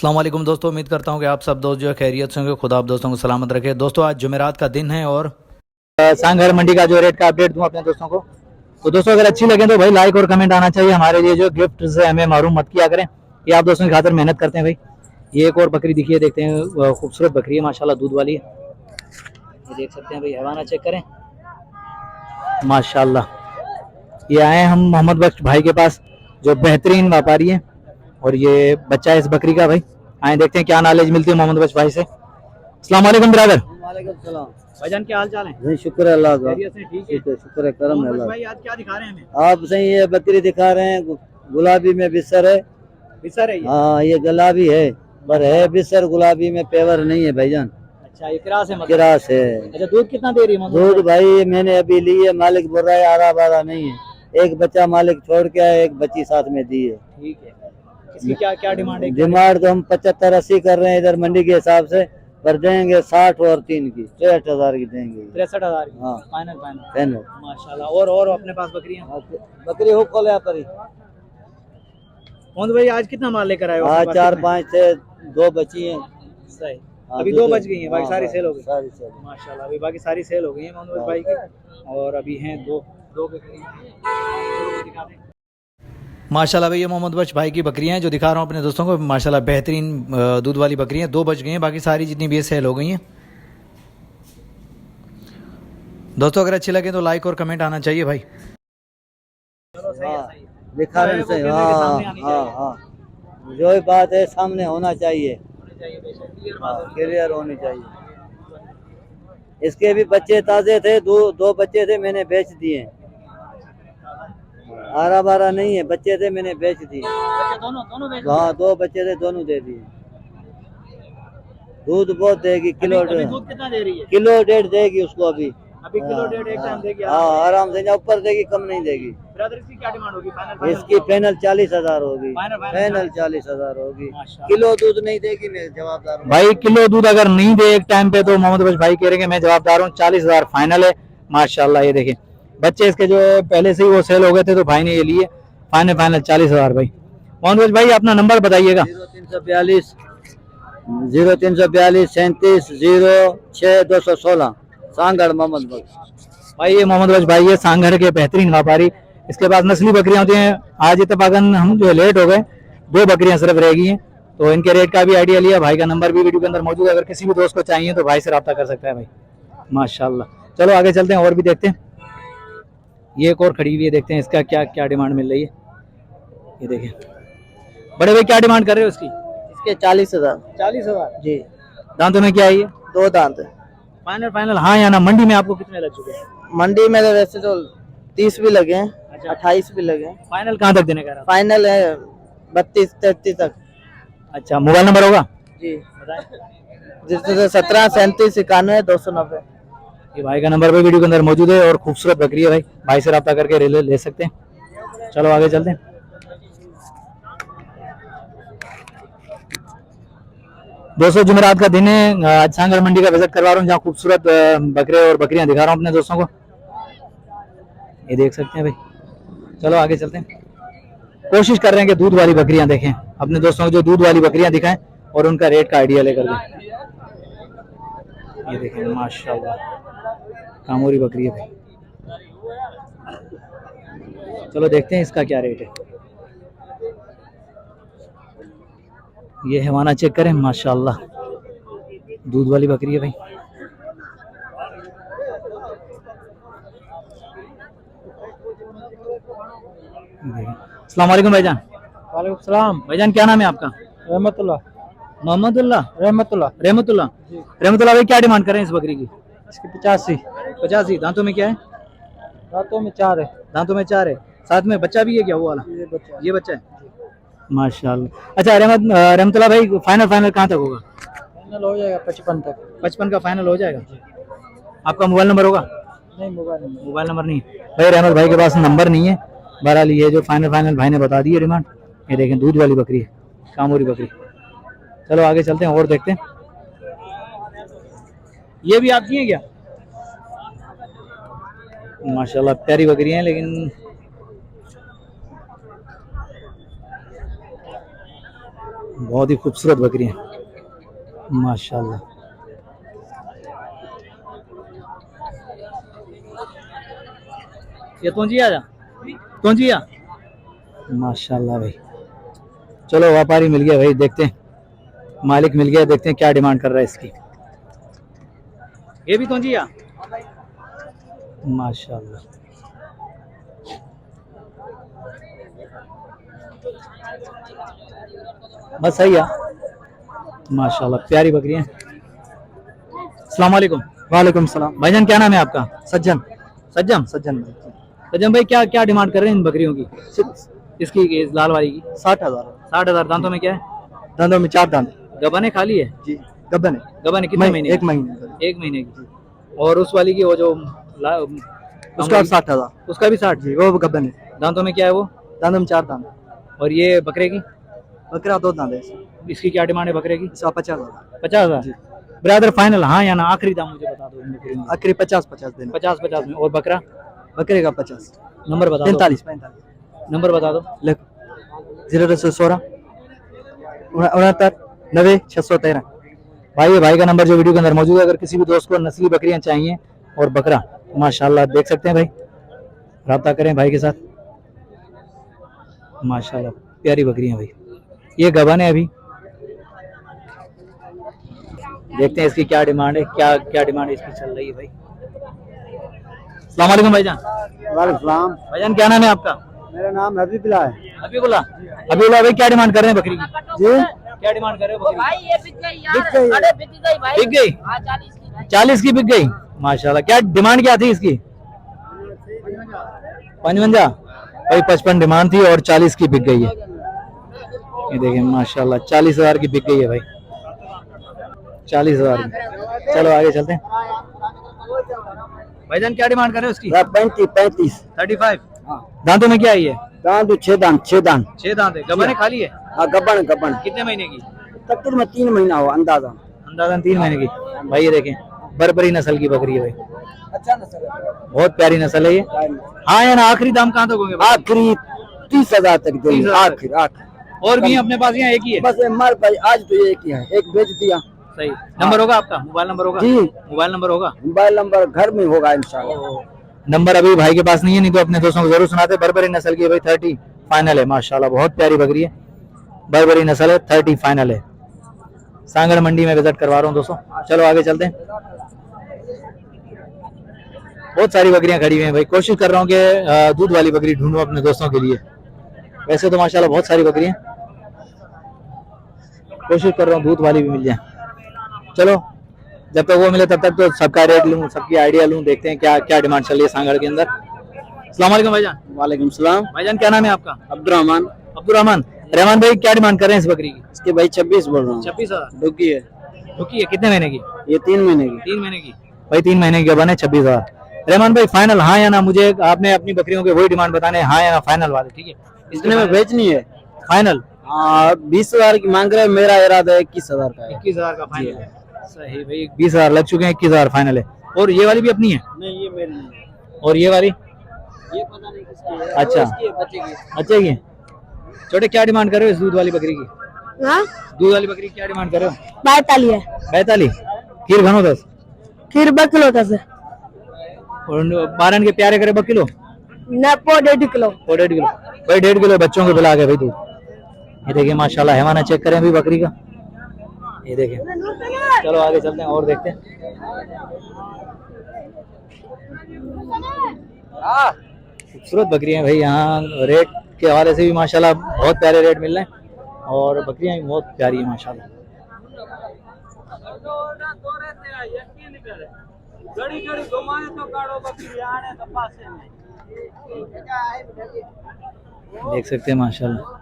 अस्सलाम वालेकुम दोस्तों, उम्मीद करता हूँ कि आप सब दोस्त जो है खैरियत से होंगे। खुदा आप दोस्तों को सलामत रखे। दोस्तों आज जुमेरात का दिन है और सांगहर मंडी का जो रेट का अपडेट दूं अपने दोस्तों को। तो दोस्तों अगर अच्छी लगे तो भाई लाइक और कमेंट आना चाहिए हमारे लिए। जो गिफ्ट से हमें महरूम मत किया करें, ये आप दोस्तों की खातिर मेहनत करते हैं भाई। ये एक और बकरी दिखी है, देखते हैं। खूबसूरत बकरी है माशाल्लाह, दूध वाली है। ये देख सकते हैं भाई, हवाना चेक करें माशाल्लाह। ये आए हम मोहम्मद बख्श भाई के पास जो बेहतरीन व्यापारी है, और ये बच्चा है इस बकरी का भाई। आए देखते हैं क्या नॉलेज मिलती है मोहम्मद बख्श भाई से। अस्सलाम वालेकुम ब्रदर। वालेकुम सलाम। भाईजान क्या हाल चाल है? जी शुक्र है अल्लाह का। खैरियत से? ठीक है। शुक्र है, करम है मोहम्मद अल्लाह। भाई आज क्या दिखा रहे हैं हमें? आप सही ये बकरी दिखा रहे हैं, गुलाबी में बिसर है। बिसर है ये? हाँ ये गुलाबी है, पर है बिसर, गुलाबी में पेवर नहीं है भाईजान। अच्छा, ये किरास है मतलब? किरास है। अच्छा, दूध कितना दे रही है मोहम्मद दूध भाई मैंने अभी ली है, मालिक बोल रहा है आरा बारा नहीं है। एक बच्चा मालिक छोड़ के आया, एक बच्ची साथ में दी है। ठीक है। इसकी क्या क्या डिमांड है? डिमांड तो हम 75-80 कर रहे हैं इधर मंडी के हिसाब से, पर देंगे 60 और 3 की 63,000 की देंगे। 63,000 की? हाँ फाइनल फाइनल फाइनल। माशाल्लाह। और अपने पास बकरियां? बकरी हो खोल परी। मोहम्मद भाई आज कितना माल लेकर आए हो? हाँ 4-5 थे, 2 बची हैं। सही। हाँ, अभी 2 बच गई हैं, बाकी सारी सेल हो गई? सारी सेल। माशाल्लाह, अभी बाकी सारी सेल हो गई है मोहम्मद भाई की। और अभी हैं दो बकरियां माशाल्लाह भाई। ये मोहम्मद बख्श भाई की बकरियां हैं जो दिखा रहा हूँ अपने दोस्तों को। माशाल्लाह बेहतरीन दूध वाली बकरियां। 2 बच गई हैं, बाकी सारी जितनी भी है सेल हो गई हैं। दोस्तों अगर अच्छी लगे तो लाइक और कमेंट आना चाहिए भाई। चलो सही है, सही है। दिखा रहे हैं सही। हाँ हाँ, जो ही बात है सामने होना चाहिए, क्लियर होनी चाहिए। इसके भी बच्चे ताजे थे, दो बच्चे थे, मैंने बेच दिए। आरा बारा नहीं है, बच्चे थे मैंने बेच दिए। दोनों हाँ 2 बच्चे थे, दोनों दे दिए। दूध बहुत देगी, किलो दूध कितना दे रही है? किलो 1.5 देगी उसको अभी। अभी किलो 1.5 एक टाइम देगी? हाँ आराम से, ऊपर देगी, कम नहीं देगी। ब्रदर इसकी क्या डिमांड होगी? फाइनल इसकी फाइनल 40,000 होगी। फाइनल 40,000 होगी। किलो दूध नहीं देगी, मैं जवाबदार हूँ भाई। किलो दूध अगर नहीं दे एक टाइम पे तो मोहम्मद बख्श भाई कह रहे हैं कि मैं जवाबदार हूँ। 40,000 फाइनल है माशाल्लाह। ये देखिए बच्चे इसके जो पहले से ही वो सेल हो गए थे, तो भाई ने ये लिए। फाइनल 40,000 भाई। मोहम्मद बख्श भाई अपना नंबर बताइएगा। 0342 37 06 216 सांगड़ मोहम्मद बख्श भाई। ये मोहम्मद बख्श भाई है सांगड़ के बेहतरीन व्यापारी। इसके पास नस्ली बकरियां होती हैं। आज इत्तेफाकन हम जो लेट हो गए, 2 बकरियां सिर्फ रह गई हैं, तो इनके रेट का भी आइडिया लिया। भाई का नंबर भी वीडियो के अंदर मौजूद है, अगर किसी भी दोस्त को चाहिए तो भाई से रब्ता कर सकता है भाई माशाल्लाह। चलो आगे चलते हैं और भी देखते हैं। ये एक और खड़ी हुई है, देखते हैं इसका क्या क्या डिमांड मिल रही है। ये देखिए बड़े भाई, क्या डिमांड कर रहे हो इसकी? इसके 40,000। 40,000 जी। दांतों में क्या है ये? 2 दांत है। फाइनल हाँ या ना? मंडी में आपको कितने लग चुके हैं? मंडी में तो वैसे तो 30 भी लगे हैं, 28 भी लगे हैं। फाइनल कहाँ तक देने का रहा? फाइनल है 32-33 तक। अच्छा, मोबाइल नंबर होगा? जी 17 37 91 290। ये भाई का नंबर भी वीडियो के अंदर मौजूद है, और खूबसूरत बकरी है भाई। भाई से रब्ता करके ले सकते हैं। चलो आगे चलते हैं। दोस्तों जुमेरात का दिन है, आज सांगड़ मंडी का विजिट करवा रहा हूँ, जहाँ खूबसूरत बकरे और बकरियां दिखा रहा हूँ अपने दोस्तों को। ये देख सकते हैं भाई। चलो आगे चलते हैं। कोशिश कर रहे हैं कि दूध वाली बकरियां देखें अपने दोस्तों को, जो दूध वाली बकरियां दिखाएं और उनका रेट का आइडिया लेकर दें। ये देखें माशाल्लाह, कामोरी बकरी है भाई। चलो देखते हैं इसका क्या रेट है। ये हवाना चेक करें माशाल्लाह, दूध वाली बकरी है भाई। अस्सलाम वालेकुम भाईजान। वालेकुम सलाम। भाईजान क्या नाम है आपका? रहमतुल्लाह। मोहम्मदुल्लाह रहमतुल्लाह। रहमतुल्लाह भाई, क्या डिमांड कर रहे हैं इस बकरी की? इसके 85। 85। दांतों में क्या है? रातों में 4 है। दांतों में 4 है। साथ में बच्चा भी है क्या वो वाला? ये बच्चा है माशाल्लाह। अच्छा रहमतुल्लाह भाई, फाइनल कहाँ तक होगा? फाइनल हो जाएगा 55 तक। 55 का फाइनल हो जाएगा। आपका मोबाइल नंबर होगा? नहीं मोबाइल नंबर नहीं है भाई। रहमत भाई के पास नंबर नहीं है। बहरहाल ये जो फाइनल भाई ने बता दी है डिमांड। ये देखें दूध वाली बकरी है, कामोरी बकरी। चलो आगे चलते हैं और देखते हैं। ये भी आपकी है क्या? माशाल्लाह प्यारी बकरी है, लेकिन बहुत ही खूबसूरत बकरियां माशाल्लाह। ये तोंजिया जा तोंजिया माशाल्लाह भाई। चलो व्यापारी मिल गया भाई, देखते हैं मालिक मिल गया, देखते हैं क्या डिमांड कर रहा है इसकी। ये भी तोंजिया माशाल्लाह। बस सही है माशाल्लाह, प्यारी बकरियां। अस्सलाम वालेकुम। वालेकुम सलाम। भाईजान क्या नाम है आपका? सज्जन। सज्जम। सज्जन सज्जम भाई क्या क्या डिमांड कर रहे हैं इन बकरियों की? इसकी इस लाल वाली की 60,000। 60,000। दांतों में क्या है? दांतों में 4 दांत गबन है खाली है? जी, गब्बन है। गबन है कितने महीने? 1 महीने। 1 महीने की। और उस वाली की वो जो उसका 60,000। उसका भी 60 जी, वो गब्बन है। दांतों में क्या है वो? दांतों में 4 दांत। और ये बकरे की? बकरा 2 दांत है। इसकी क्या डिमांड है बकरे की? इसका 50,000। 50,000। ब्रदर फाइनल हाँ या ना, आखिरी दाम मुझे बता दो इन बकरियों का। आखिरी 50-50 देना। 50-50 में। और बकरा? बकरे का 50। नंबर बता दो। 45। नंबर बता दो। लिख 0216 69 90 613। भाई ये भाई का नंबर जो वीडियो के अंदर मौजूद है। अगर किसी भी दोस्त को नस्ली बकरियां चाहिए और बकरा, माशाल्लाह देख सकते हैं भाई, राब्ता करें भाई के साथ। माशाल्लाह प्यारी बकरियां भाई। ये गबन है अभी, देखते हैं इसकी क्या डिमांड है, क्या क्या डिमांड इसकी चल रही है भाई। अस्सलाम वालेकुम भाईजान। वालेकुम। भाईजान क्या नाम है आपका? मेरा नाम हबीबुल्लाह है। हबीबुल्लाह। हबीबुल्लाह भाई क्या डिमांड कर रहे हैं बकरी की? जी, क्या डिमांड कर रहे हो बकरी भाई ये बिक गई यार। बिक गई है। अरे बिक गई भाई। बिक गई? हाँ 40 की। 40 की बिक गई माशाल्लाह। क्या डिमांड क्या थी इसकी? 55 भाई, 55 डिमांड थी और 40 की बिक गई है। ये देखिए माशाल्लाह 40,000 की बिक गई है भाई, 40,000 की। चलो आगे चलते हैं। भाईजान क्या डिमांड कर रहे हो उसकी? 35। 35। दांतों में क्या है ये? दांत 6 दांत। 6 दांत। 6 दांत है। गबन है खाली है? हाँ, गब्बन। कितने महीने की? तकरीबन में 3 महीना हुआ अंदाजा। अंदाजन 3 महीने की। भाई ये देखें बरबरी नस्ल की बकरी है भाई, अच्छा नस्ल है। बहुत प्यारी नस्ल है ये। हाँ या ना, आखिरी दाम कहाँ तक होंगे? आखिरी 30,000 तक देंगे। 30,000 आखिर और भी हैं अपने पास? यहाँ एक ही है? बस मार भाई आज तो एक ही है, एक बेच दिया। सही। नंबर होगा आपका? मोबाइल नंबर होगा? जी, मोबाइल नंबर होगा। मोबाइल नंबर घर में होगा इंशाल्लाह। नंबर अभी भाई के पास नहीं है, नहीं तो अपने दोस्तों को जरूर सुनाते। बरबरी नस्ल की है भाई, 30 फाइनल है माशाल्लाह, बहुत प्यारी बकरी है। बरबरी नस्ल है, 30 फाइनल है। सांगड़ मंडी में विजिट करवा रहा हूँ दोस्तों। चलो आगे चलते हैं। बहुत सारी बकरियां खड़ी हुई हैं भाई, कोशिश कर रहा हूँ कि दूध वाली बकरी ढूंढूं अपने दोस्तों के लिए। वैसे तो माशाल्लाह बहुत सारी बकरियां, कोशिश कर रहा हूँ दूध वाली भी मिल जाए। चलो जब तक वो मिले तब तक तो सबका रेट लूँ, सबकी आइडिया लूँ, देखते हैं क्या क्या डिमांड चल रही है सांगड़ के अंदर। अस्सलाम वालेकुम भाईजान। वालेकुम सलाम। भाईजान क्या नाम है आपका? अब्दुर्रहमान। अब्दुर्रहमान। रहमान भाई क्या डिमांड कर रहे हैं इस बकरी की? इसके भाई 26 बोल रहा हूँ। 26,000। डुगी है। रुकी है कितने महीने की? ये 3 महीने की। 3 महीने की भाई, 3 महीने की बने 26,000। रहमान भाई फाइनल हाँ या ना? मुझे आपने अपनी बकरियों के वही डिमांड बताने, हाँ या ना फाइनल वाले, ठीक है? इतने में बेचनी है। फाइनल 20,000 की मांग रहे हैं, मेरा इरादा 21,000 का है। 21,000 का फाइनल है। सही भाई, 20,000 लग चुके हैं, 21,000 फाइनल है। और ये वाली भी अपनी है? नहीं, ये मेरी नहीं है। और ये वाली? ये पता नहीं किसकी है। अच्छा। इसकी है, बच्चे की। अच्छा ये छोटे क्या डिमांड कर रहे हो इस दूध वाली बकरी की? हाँ दूध वाली बकरी की क्या डिमांड कर रहे हो? 42 है। 45। खीर घनो 10 फिर 2 किलो का से और बारन के प्यारे करे 2 किलो न पो 1.5 किलो। और 1.5 किलो भाई, 1.5 किलो बच्चों को पिला के भाई दूध। ये देखिए माशाल्लाह, हैवाना चेक करें अभी बकरी का, ये देखिए। चलो आगे चलते हैं और देखते हैं। खूबसूरत बकरियां भाई, यहाँ रेट के हवाले से भी माशाल्लाह बहुत प्यारे रेट मिल रहे हैं और बकरियां भी बहुत प्यारी है माशाल्लाह। देख सकते हैं माशाल्लाह